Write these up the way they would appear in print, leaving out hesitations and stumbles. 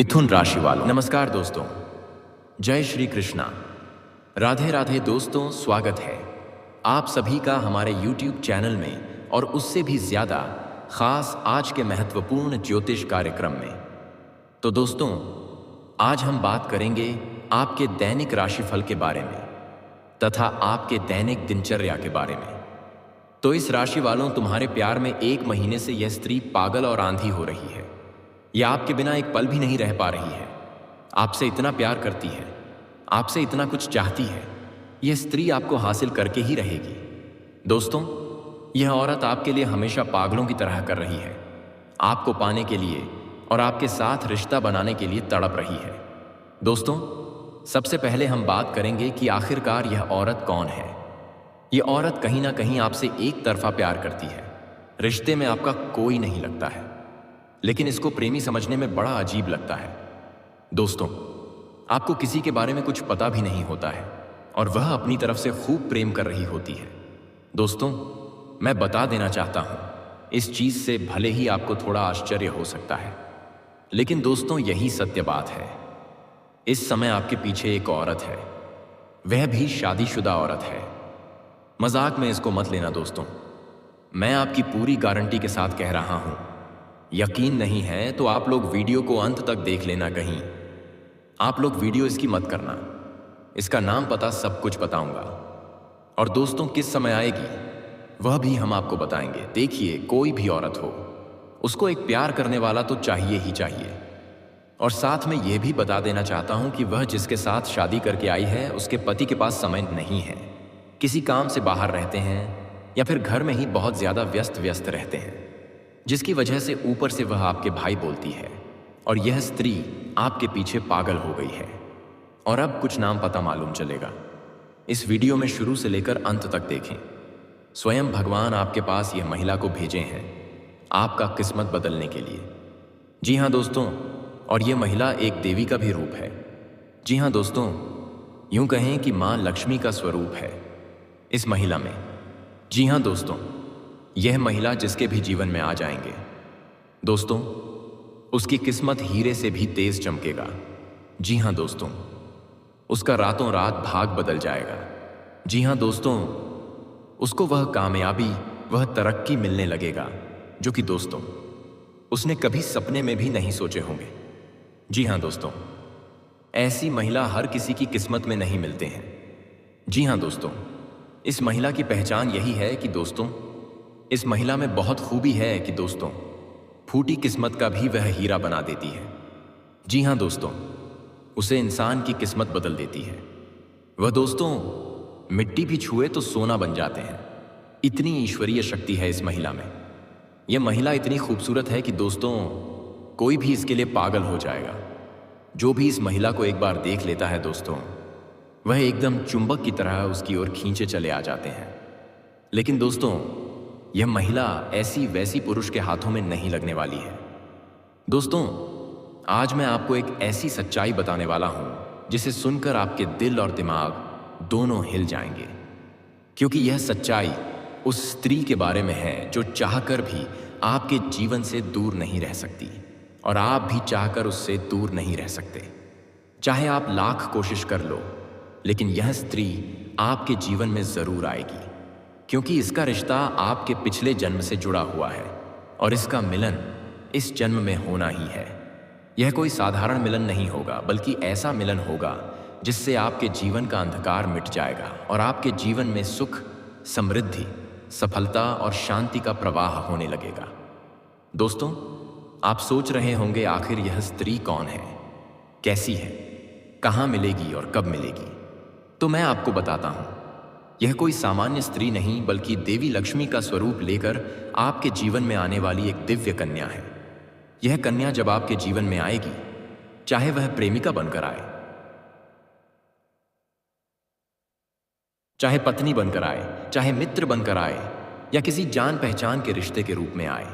मिथुन राशि वालों, नमस्कार दोस्तों। जय श्री कृष्णा। राधे राधे दोस्तों, स्वागत है आप सभी का हमारे YouTube चैनल में और उससे भी ज़्यादा खास आज के महत्वपूर्ण ज्योतिष कार्यक्रम में। तो दोस्तों, आज हम बात करेंगे आपके दैनिक राशिफल के बारे में तथा आपके दैनिक दिनचर्या के बारे में। तो इस राशि वालों, तुम्हारे प्यार में 1 महीने से यह स्त्री पागल और आंधी हो रही है। यह आपके बिना एक पल भी नहीं रह पा रही है। आपसे इतना प्यार करती है, आपसे इतना कुछ चाहती है। यह स्त्री आपको हासिल करके ही रहेगी। दोस्तों, यह औरत आपके लिए हमेशा पागलों की तरह कर रही है। आपको पाने के लिए और आपके साथ रिश्ता बनाने के लिए तड़प रही है। दोस्तों, सबसे पहले हम बात करेंगे कि आखिरकार यह औरत कौन है। यह औरत कहीं ना कहीं आपसे एक तरफा प्यार करती है। रिश्ते में आपका कोई नहीं लगता है, लेकिन इसको प्रेमी समझने में बड़ा अजीब लगता है। दोस्तों, आपको किसी के बारे में कुछ पता भी नहीं होता है और वह अपनी तरफ से खूब प्रेम कर रही होती है। दोस्तों, मैं बता देना चाहता हूं, इस चीज से भले ही आपको थोड़ा आश्चर्य हो सकता है, लेकिन दोस्तों, यही सत्य बात है। इस समय आपके पीछे एक औरत है, वह भी शादीशुदा औरत है। मजाक में इसको मत लेना दोस्तों, मैं आपकी पूरी गारंटी के साथ कह रहा हूं। यकीन नहीं है तो आप लोग वीडियो को अंत तक देख लेना। कहीं आप लोग वीडियो इसकी मत करना, इसका नाम पता सब कुछ बताऊंगा। और दोस्तों, किस समय आएगी वह भी हम आपको बताएंगे। देखिए, कोई भी औरत हो, उसको एक प्यार करने वाला तो चाहिए ही चाहिए। और साथ में यह भी बता देना चाहता हूं कि वह जिसके साथ शादी करके आई है, उसके पति के पास समय नहीं है। किसी काम से बाहर रहते हैं या फिर घर में ही बहुत ज्यादा व्यस्त रहते हैं, जिसकी वजह से ऊपर से वह आपके भाई बोलती है और यह स्त्री आपके पीछे पागल हो गई है। और अब कुछ नाम पता मालूम चलेगा। इस वीडियो में शुरू से लेकर अंत तक देखें। स्वयं भगवान आपके पास यह महिला को भेजे हैं आपका किस्मत बदलने के लिए। जी हाँ दोस्तों, और यह महिला एक देवी का भी रूप है। जी हाँ दोस्तों, यूं कहें कि मां लक्ष्मी का स्वरूप है इस महिला में। जी हाँ दोस्तों, यह महिला जिसके भी जीवन में आ जाएंगे दोस्तों, उसकी किस्मत हीरे से भी तेज चमकेगा। जी हाँ दोस्तों, उसका रातों रात भाग बदल जाएगा। जी हाँ दोस्तों, उसको वह कामयाबी, वह तरक्की मिलने लगेगा जो कि दोस्तों उसने कभी सपने में भी नहीं सोचे होंगे। जी हाँ दोस्तों, ऐसी महिला हर किसी की किस्मत में नहीं मिलते हैं। जी हाँ दोस्तों, इस महिला की पहचान यही है कि दोस्तों, इस महिला में बहुत खूबी है कि दोस्तों, फूटी किस्मत का भी वह हीरा बना देती है। जी हाँ दोस्तों, उसे इंसान की किस्मत बदल देती है। वह दोस्तों मिट्टी भी छुए तो सोना बन जाते हैं। इतनी ईश्वरीय शक्ति है इस महिला में। यह महिला इतनी खूबसूरत है कि दोस्तों, कोई भी इसके लिए पागल हो जाएगा। जो भी इस महिला को एक बार देख लेता है दोस्तों, वह एकदम चुंबक की तरह उसकी ओर खींचे चले आ जाते हैं। लेकिन दोस्तों, यह महिला ऐसी वैसी पुरुष के हाथों में नहीं लगने वाली है। दोस्तों, आज मैं आपको एक ऐसी सच्चाई बताने वाला हूं जिसे सुनकर आपके दिल और दिमाग दोनों हिल जाएंगे, क्योंकि यह सच्चाई उस स्त्री के बारे में है जो चाहकर भी आपके जीवन से दूर नहीं रह सकती और आप भी चाहकर उससे दूर नहीं रह सकते। चाहे आप लाख कोशिश कर लो, लेकिन यह स्त्री आपके जीवन में जरूर आएगी, क्योंकि इसका रिश्ता आपके पिछले जन्म से जुड़ा हुआ है और इसका मिलन इस जन्म में होना ही है। यह कोई साधारण मिलन नहीं होगा, बल्कि ऐसा मिलन होगा जिससे आपके जीवन का अंधकार मिट जाएगा और आपके जीवन में सुख, समृद्धि, सफलता और शांति का प्रवाह होने लगेगा। दोस्तों, आप सोच रहे होंगे आखिर यह स्त्री कौन है, कैसी है, कहाँ मिलेगी और कब मिलेगी। तो मैं आपको बताता हूं, यह कोई सामान्य स्त्री नहीं, बल्कि देवी लक्ष्मी का स्वरूप लेकर आपके जीवन में आने वाली एक दिव्य कन्या है। यह कन्या जब आपके जीवन में आएगी, चाहे वह प्रेमिका बनकर आए, चाहे पत्नी बनकर आए, चाहे मित्र बनकर आए या किसी जान पहचान के रिश्ते के रूप में आए,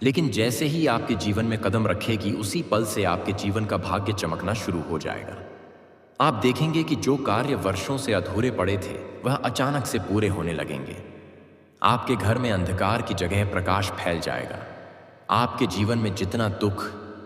लेकिन जैसे ही आपके जीवन में कदम रखेगी, उसी पल से आपके जीवन का भाग्य चमकना शुरू हो जाएगा। आप देखेंगे कि जो कार्य वर्षों से अधूरे पड़े थे, वह अचानक से पूरे होने लगेंगे। आपके घर में अंधकार की जगह प्रकाश फैल जाएगा। आपके जीवन में जितना दुख,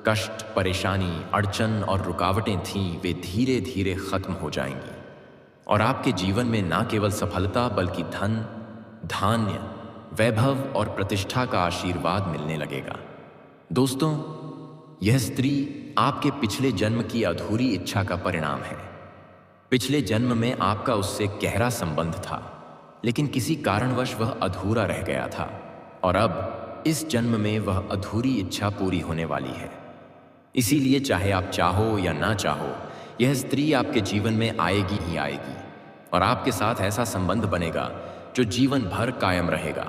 कष्ट, परेशानी, अड़चन और रुकावटें थीं, वे धीरे धीरे खत्म हो जाएंगी और आपके जीवन में ना केवल सफलता बल्कि धन, धान्य, वैभव और प्रतिष्ठा का आशीर्वाद मिलने लगेगा। दोस्तों, यह स्त्री आपके पिछले जन्म की अधूरी इच्छा का परिणाम है। पिछले जन्म में आपका उससे गहरा संबंध था, लेकिन किसी कारणवश वह अधूरा रह गया था और अब इस जन्म में वह अधूरी इच्छा पूरी होने वाली है। इसीलिए चाहे आप चाहो या ना चाहो, यह स्त्री आपके जीवन में आएगी ही आएगी और आपके साथ ऐसा संबंध बनेगा जो जीवन भर कायम रहेगा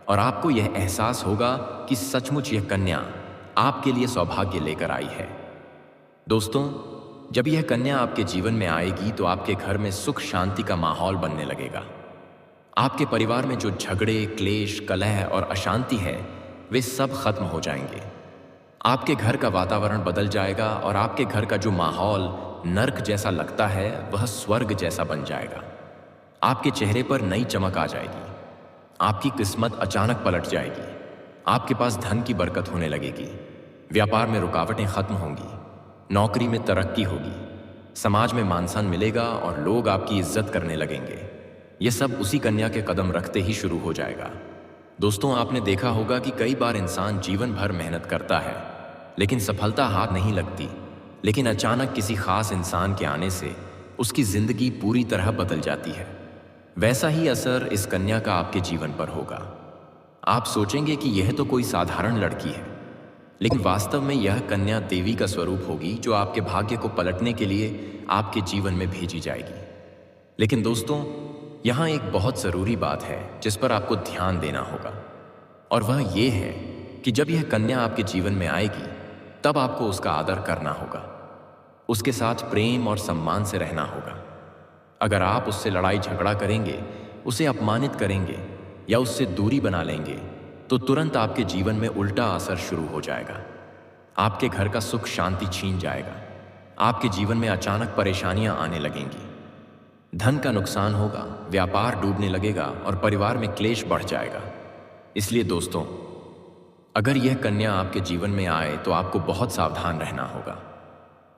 और आपको यह एहसास होगा कि सचमुच यह कन्या आपके लिए सौभाग्य लेकर आई है। दोस्तों, जब यह कन्या आपके जीवन में आएगी तो आपके घर में सुख शांति का माहौल बनने लगेगा। आपके परिवार में जो झगड़े, क्लेश, कलह और अशांति है, वे सब खत्म हो जाएंगे। आपके घर का वातावरण बदल जाएगा और आपके घर का जो माहौल नर्क जैसा लगता है वह स्वर्ग जैसा बन जाएगा। आपके चेहरे पर नई चमक आ जाएगी। आपकी किस्मत अचानक पलट जाएगी। आपके पास धन की बरकत होने लगेगी। व्यापार में रुकावटें खत्म होंगी। नौकरी में तरक्की होगी। समाज में मान सम्मान मिलेगा और लोग आपकी इज्जत करने लगेंगे। यह सब उसी कन्या के कदम रखते ही शुरू हो जाएगा। दोस्तों, आपने देखा होगा कि कई बार इंसान जीवन भर मेहनत करता है लेकिन सफलता हाथ नहीं लगती, लेकिन अचानक किसी खास इंसान के आने से उसकी जिंदगी पूरी तरह बदल जाती है। वैसा ही असर इस कन्या का आपके जीवन पर होगा। आप सोचेंगे कि यह तो कोई साधारण लड़की है, लेकिन वास्तव में यह कन्या देवी का स्वरूप होगी जो आपके भाग्य को पलटने के लिए आपके जीवन में भेजी जाएगी। लेकिन दोस्तों, यहाँ एक बहुत ज़रूरी बात है जिस पर आपको ध्यान देना होगा, और वह ये है कि जब यह कन्या आपके जीवन में आएगी तब आपको उसका आदर करना होगा। उसके साथ प्रेम और सम्मान से रहना होगा। अगर आप उससे लड़ाई झगड़ा करेंगे, उसे अपमानित करेंगे या उससे दूरी बना लेंगे तो तुरंत आपके जीवन में उल्टा असर शुरू हो जाएगा। आपके घर का सुख शांति छीन जाएगा। आपके जीवन में अचानक परेशानियां आने लगेंगी। धन का नुकसान होगा, व्यापार डूबने लगेगा और परिवार में क्लेश बढ़ जाएगा। इसलिए दोस्तों, अगर यह कन्या आपके जीवन में आए तो आपको बहुत सावधान रहना होगा।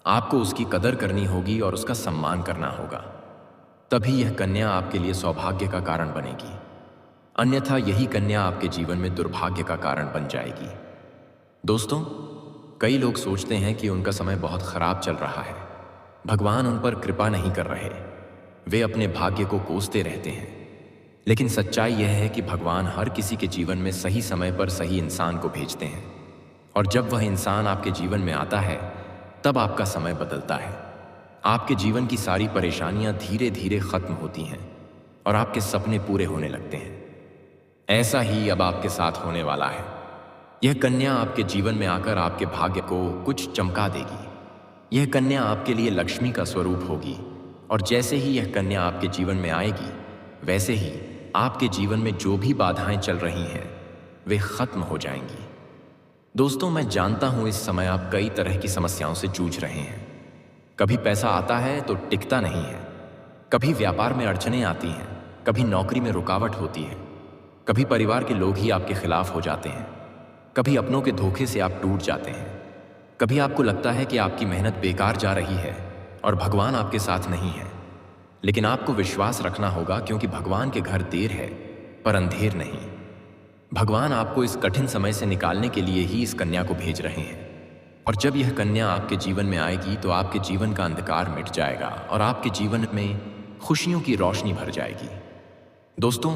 आपको उसकी कदर करनी होगी और उसका सम्मान करना होगा। तभी यह कन्या आपके लिए सौभाग्य का कारण बनेगी। अन्यथा यही कन्या आपके जीवन में दुर्भाग्य का कारण बन जाएगी। दोस्तों, कई लोग सोचते हैं कि उनका समय बहुत खराब चल रहा है, भगवान उन पर कृपा नहीं कर रहे, वे अपने भाग्य को कोसते रहते हैं। लेकिन सच्चाई यह है कि भगवान हर किसी के जीवन में सही समय पर सही इंसान को भेजते हैं, और जब वह इंसान आपके जीवन में आता है तब आपका समय बदलता है। आपके जीवन की सारी परेशानियां धीरे धीरे खत्म होती हैं और आपके सपने पूरे होने लगते हैं। ऐसा ही अब आपके साथ होने वाला है। यह कन्या आपके जीवन में आकर आपके भाग्य को कुछ चमका देगी। यह कन्या आपके लिए लक्ष्मी का स्वरूप होगी, और जैसे ही यह कन्या आपके जीवन में आएगी वैसे ही आपके जीवन में जो भी बाधाएं चल रही हैं वे खत्म हो जाएंगी। दोस्तों, मैं जानता हूं इस समय आप कई तरह की समस्याओं से जूझ रहे हैं। कभी पैसा आता है तो टिकता नहीं है, कभी व्यापार में अड़चनें आती हैं, कभी नौकरी में रुकावट होती है, कभी परिवार के लोग ही आपके खिलाफ हो जाते हैं, कभी अपनों के धोखे से आप टूट जाते हैं, कभी आपको लगता है कि आपकी मेहनत बेकार जा रही है और भगवान आपके साथ नहीं है। लेकिन आपको विश्वास रखना होगा, क्योंकि भगवान के घर देर है पर अंधेर नहीं। भगवान आपको इस कठिन समय से निकालने के लिए ही इस कन्या को भेज रहे हैं, और जब यह कन्या आपके जीवन में आएगी तो आपके जीवन का अंधकार मिट जाएगा और आपके जीवन में खुशियों की रोशनी भर जाएगी। दोस्तों,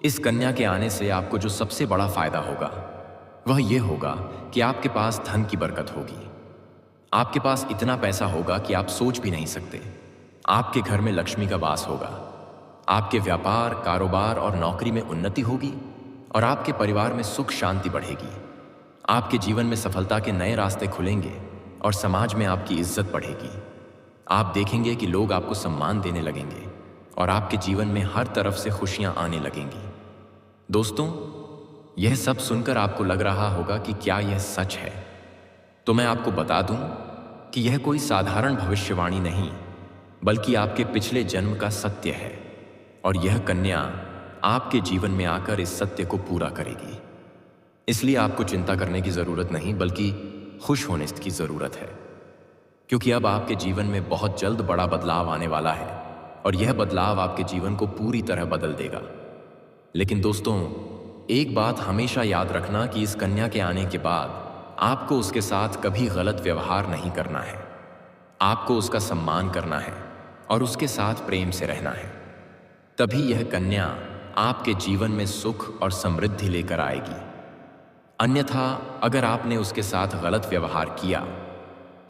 इस कन्या के आने से आपको जो सबसे बड़ा फायदा होगा वह यह होगा कि आपके पास धन की बरकत होगी। आपके पास इतना पैसा होगा कि आप सोच भी नहीं सकते। आपके घर में लक्ष्मी का वास होगा। आपके व्यापार, कारोबार और नौकरी में उन्नति होगी और आपके परिवार में सुख शांति बढ़ेगी। आपके जीवन में सफलता के नए रास्ते खुलेंगे और समाज में आपकी इज्जत बढ़ेगी। आप देखेंगे कि लोग आपको सम्मान देने लगेंगे और आपके जीवन में हर तरफ से खुशियां आने लगेंगी। दोस्तों, यह सब सुनकर आपको लग रहा होगा कि क्या यह सच है? तो मैं आपको बता दूं कि यह कोई साधारण भविष्यवाणी नहीं, बल्कि आपके पिछले जन्म का सत्य है, और यह कन्या आपके जीवन में आकर इस सत्य को पूरा करेगी। इसलिए आपको चिंता करने की जरूरत नहीं, बल्कि खुश होने की ज़रूरत है, क्योंकि अब आपके जीवन में बहुत जल्द बड़ा बदलाव आने वाला है और यह बदलाव आपके जीवन को पूरी तरह बदल देगा। लेकिन दोस्तों, एक बात हमेशा याद रखना कि इस कन्या के आने के बाद आपको उसके साथ कभी गलत व्यवहार नहीं करना है। आपको उसका सम्मान करना है और उसके साथ प्रेम से रहना है। तभी यह कन्या आपके जीवन में सुख और समृद्धि लेकर आएगी। अन्यथा अगर आपने उसके साथ गलत व्यवहार किया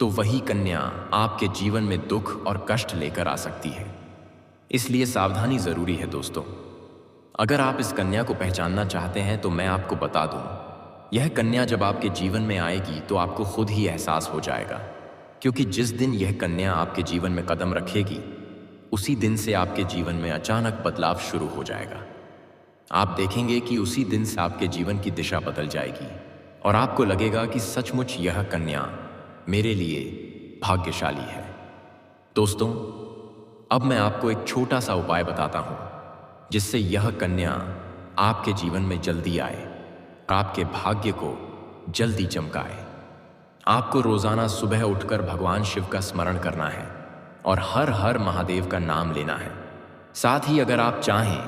तो वही कन्या आपके जीवन में दुख और कष्ट लेकर आ सकती है। इसलिए सावधानी जरूरी है दोस्तों। अगर आप इस कन्या को पहचानना चाहते हैं तो मैं आपको बता दूं, यह कन्या जब आपके जीवन में आएगी तो आपको खुद ही एहसास हो जाएगा, क्योंकि जिस दिन यह कन्या आपके जीवन में कदम रखेगी उसी दिन से आपके जीवन में अचानक बदलाव शुरू हो जाएगा। आप देखेंगे कि उसी दिन से आपके जीवन की दिशा बदल जाएगी और आपको लगेगा कि सचमुच यह कन्या मेरे लिए भाग्यशाली है। दोस्तों, अब मैं आपको एक छोटा सा उपाय बताता हूं जिससे यह कन्या आपके जीवन में जल्दी आए और आपके भाग्य को जल्दी चमकाए। आपको रोजाना सुबह उठकर भगवान शिव का स्मरण करना है और हर हर महादेव का नाम लेना है। साथ ही अगर आप चाहें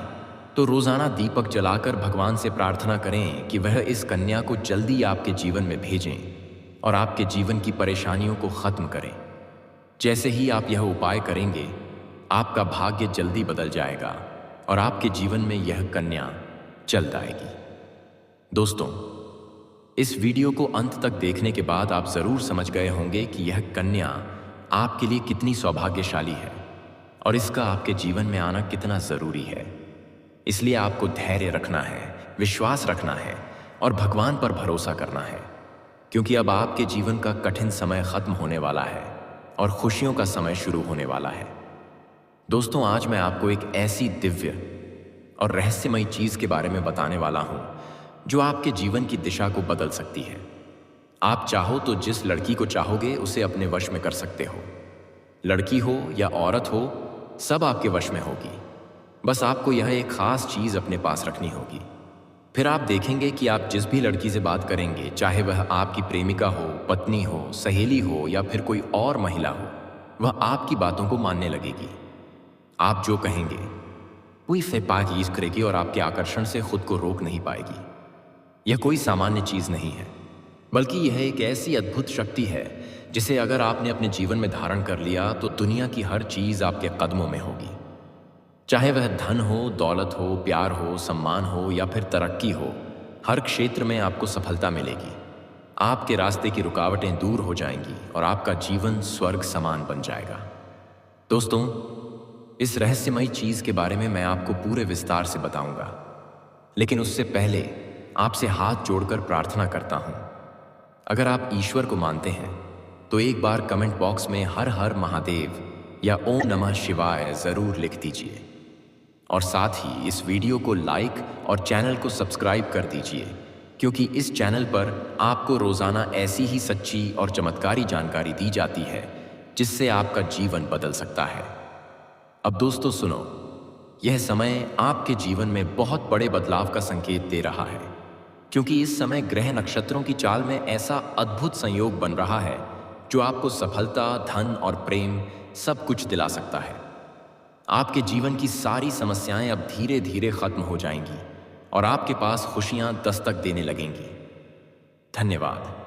तो रोजाना दीपक जलाकर भगवान से प्रार्थना करें कि वह इस कन्या को जल्दी आपके जीवन में भेजें और आपके जीवन की परेशानियों को खत्म करें। जैसे ही आप यह उपाय करेंगे, आपका भाग्य जल्दी बदल जाएगा और आपके जीवन में यह कन्या जल्द आएगी। दोस्तों, इस वीडियो को अंत तक देखने के बाद आप जरूर समझ गए होंगे कि यह कन्या आपके लिए कितनी सौभाग्यशाली है और इसका आपके जीवन में आना कितना जरूरी है। इसलिए आपको धैर्य रखना है, विश्वास रखना है और भगवान पर भरोसा करना है, क्योंकि अब आपके जीवन का कठिन समय खत्म होने वाला है और खुशियों का समय शुरू होने वाला है। दोस्तों, आज मैं आपको एक ऐसी दिव्य और रहस्यमयी चीज के बारे में बताने वाला हूं जो आपके जीवन की दिशा को बदल सकती है। आप चाहो तो जिस लड़की को चाहोगे उसे अपने वश में कर सकते हो। लड़की हो या औरत हो, सब आपके वश में होगी। बस आपको यह एक खास चीज अपने पास रखनी होगी। फिर आप देखेंगे कि आप जिस भी लड़की से बात करेंगे, चाहे वह आपकी प्रेमिका हो, पत्नी हो, सहेली हो या फिर कोई और महिला हो, वह आपकी बातों को मानने लगेगी। आप जो कहेंगे वही फेपाकीज करेगी और आपके आकर्षण से खुद को रोक नहीं पाएगी। यह कोई सामान्य चीज नहीं है, बल्कि यह एक ऐसी अद्भुत शक्ति है जिसे अगर आपने अपने जीवन में धारण कर लिया तो दुनिया की हर चीज आपके कदमों में होगी। चाहे वह धन हो, दौलत हो, प्यार हो, सम्मान हो या फिर तरक्की हो, हर क्षेत्र में आपको सफलता मिलेगी। आपके रास्ते की रुकावटें दूर हो जाएंगी और आपका जीवन स्वर्ग समान बन जाएगा। दोस्तों, इस रहस्यमयी चीज के बारे में मैं आपको पूरे विस्तार से बताऊंगा, लेकिन उससे पहले आपसे हाथ जोड़कर प्रार्थना करता हूं। अगर आप ईश्वर को मानते हैं तो एक बार कमेंट बॉक्स में हर हर महादेव या ओम नमः शिवाय जरूर लिख दीजिए और साथ ही इस वीडियो को लाइक और चैनल को सब्सक्राइब कर दीजिए, क्योंकि इस चैनल पर आपको रोजाना ऐसी ही सच्ची और चमत्कारी जानकारी दी जाती है जिससे आपका जीवन बदल सकता है। अब दोस्तों सुनो, यह समय आपके जीवन में बहुत बड़े बदलाव का संकेत दे रहा है, क्योंकि इस समय ग्रह नक्षत्रों की चाल में ऐसा अद्भुत संयोग बन रहा है जो आपको सफलता, धन और प्रेम सब कुछ दिला सकता है। आपके जीवन की सारी समस्याएं अब धीरे धीरे खत्म हो जाएंगी और आपके पास खुशियां दस्तक देने लगेंगी। धन्यवाद।